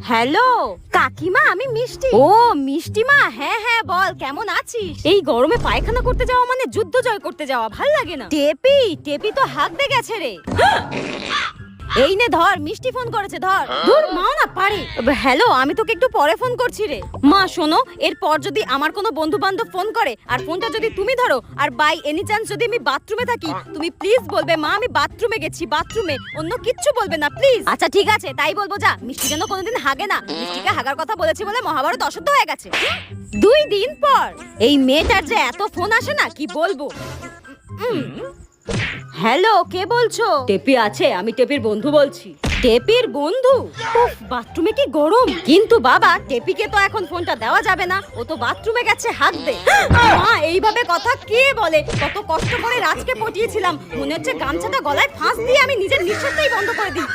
Hello কাকিমা, আমি মিষ্টি। ও মিষ্টি মা, হ্যাঁ হ্যাঁ বল, কেমন আছিস? এই গরমে পায়খানা করতে যাওয়া মানে যুদ্ধ জয় করতে যাওয়া, ভাল লাগে না। টেপি টেপি তো হাঁকতে গেছে রে। এই নে ধর, মিষ্টি ফোন করেছে, ধর। ধুর, মাও না পারে। হ্যালো, আমি তোকে একটু পরে ফোন করছি রে। মা শোনো, এরপর যদি আমার কোনো বন্ধু বান্ধব ফোন করে আর ফোনটা যদি তুমি ধরো, আর বাই এনি চান্স যদি আমি বাথরুমে থাকি, তুমি প্লিজ বলবে মা আমি বাথরুমে গেছি, বাথরুমে, অন্য কিচ্ছু বলবে না প্লিজ। আচ্ছা ঠিক আছে, তাই বলবো। যা, মিষ্টি যেন কোনোদিন হাগে না। মিষ্টিকে হাগার কথা বলেছি বলে মহাভারত অশুদ্ধ হয়ে গেছে। 2 দিন পর এই মেয়েটার যে এত ফোন আসে না, কি বলবো। হ্যালো, কে বলছো? টেপি আছে, আমি টেপির বন্ধু বলছি। টেপির বন্ধু? উফ, বাথরুমে কি গরম। কিন্তু বাবা, টেপিকে তো এখন ফোনটা দেওয়া যাবে না, ও তো বাথরুমে গেছে হাঁকতে। মা, এইভাবে কথা কে বলে? কত কষ্ট করে রাজকে পটিয়েছিলাম, মনে হচ্ছে গামছাটা গলায় ফাঁস দিয়ে আমি নিজের নিঃশ্বাসটাই বন্ধ করে দিই।